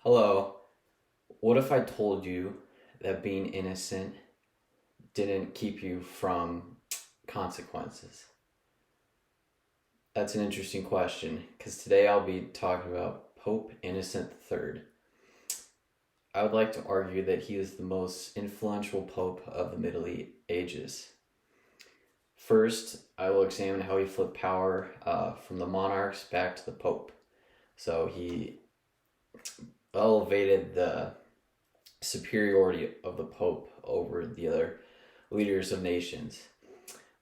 Hello. What if I told you that being innocent didn't keep you from consequences? That's an interesting question because today I'll be talking about Pope Innocent III. I would like to argue that he is the most influential pope of the Middle Ages. First, I will examine how he flipped power from the monarchs back to the pope. So he elevated the superiority of the Pope over the other leaders of nations.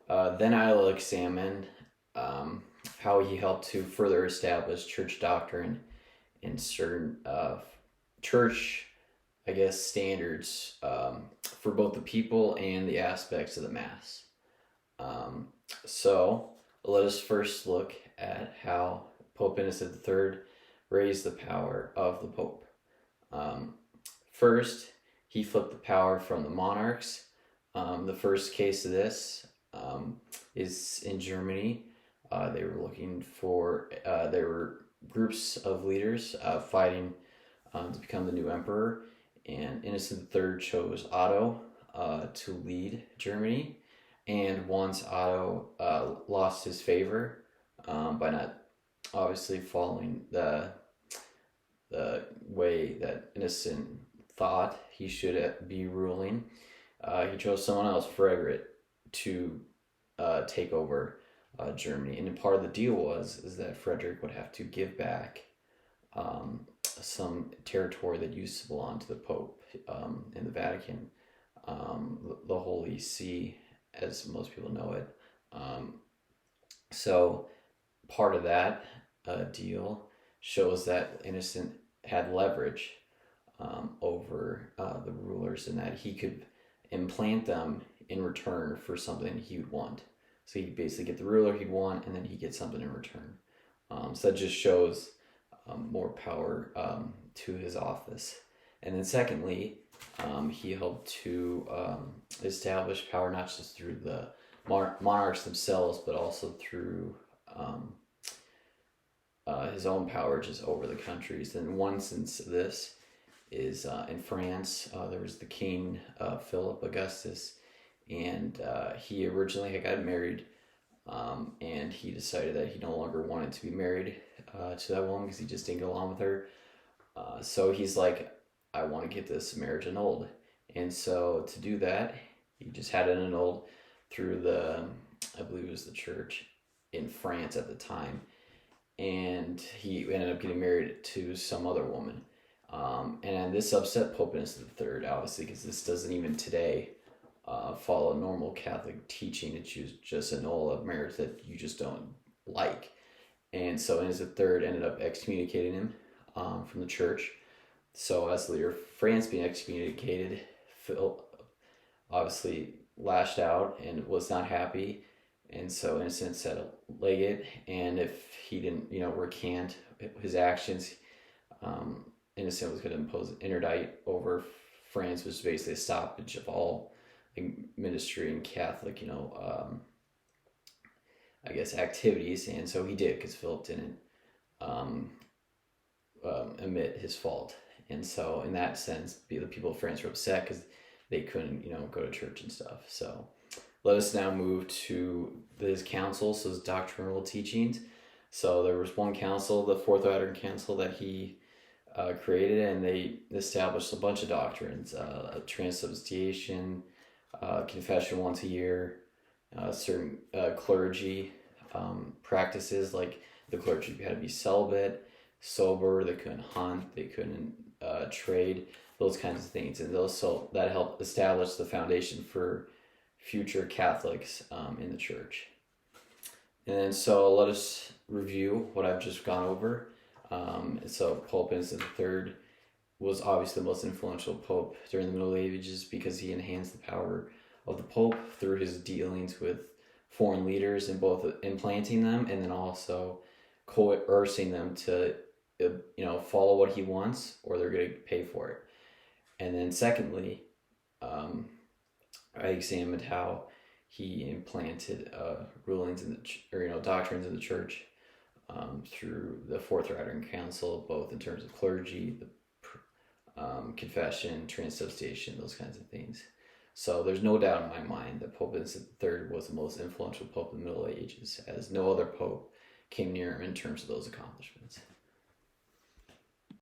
Then I will examine how he helped to further establish church doctrine and certain church, I guess, standards for both the people and the aspects of the Mass. Um, so let us first look at how Pope Innocent III raised the power of the Pope. Um, First, he flipped the power from the monarchs. The first case of this is in Germany. They were looking for, there were groups of leaders fighting to become the new emperor, and Innocent III chose Otto to lead Germany. And once Otto lost his favor by not obviously following the way that Innocent thought he should be ruling, he chose someone else, Frederick, to take over Germany. And part of the deal is that Frederick would have to give back some territory that used to belong to the Pope in the Vatican, the Holy See, as most people know it. So part of that deal shows that Innocent had leverage over the rulers, and that he could implant them in return for something he would want. So he'd basically get the ruler he'd want, and then he'd get something in return. So that just shows more power to his office. And then secondly, he helped to establish power not just through the monarchs themselves, but also through his own power just over the countries. And one instance of this is in France. There was the King Philip Augustus, and he originally had got married, and he decided that he no longer wanted to be married to that woman because he just didn't get along with her. So he's like, I want to get this marriage annulled. And so to do that, he just had it annulled through I believe it was the church in France at the time. And he ended up getting married to some other woman. And this upset Pope Innocent III, obviously, because this doesn't even today follow normal Catholic teaching. It's just annul a marriage that you just don't like. And so Innocent III ended up excommunicating him from the church. So as the leader of France being excommunicated, Phil obviously lashed out and was not happy. And so Innocent set a legate, and if he didn't, recant his actions, Innocent was going to impose an interdict over France, which is basically a stoppage of all ministry and Catholic, I guess, activities. And so he did, because Philip didn't um, admit his fault. And so in that sense, the people of France were upset because they couldn't, go to church and stuff. So let us now move to his council, so his doctrinal teachings. So there was one council, the Fourth Lateran Council, that he created, and they established a bunch of doctrines: transubstantiation, confession once a year, certain clergy practices, like the clergy had to be celibate, sober, they couldn't hunt, they couldn't trade, those kinds of things, and so that helped establish the foundation for future Catholics in the church. And so let us review what I've just gone over. So Pope Innocent III was obviously the most influential pope during the Middle Ages because he enhanced the power of the pope through his dealings with foreign leaders, and both implanting them and then also coercing them to follow what he wants, or they're going to pay for it. And then secondly, I examined how he implanted rulings doctrines in the church through the Fourth Lateran Council, both in terms of clergy, the confession, transubstantiation, those kinds of things. So there's no doubt in my mind that Pope Innocent III was the most influential pope in the Middle Ages, as no other pope came near him in terms of those accomplishments.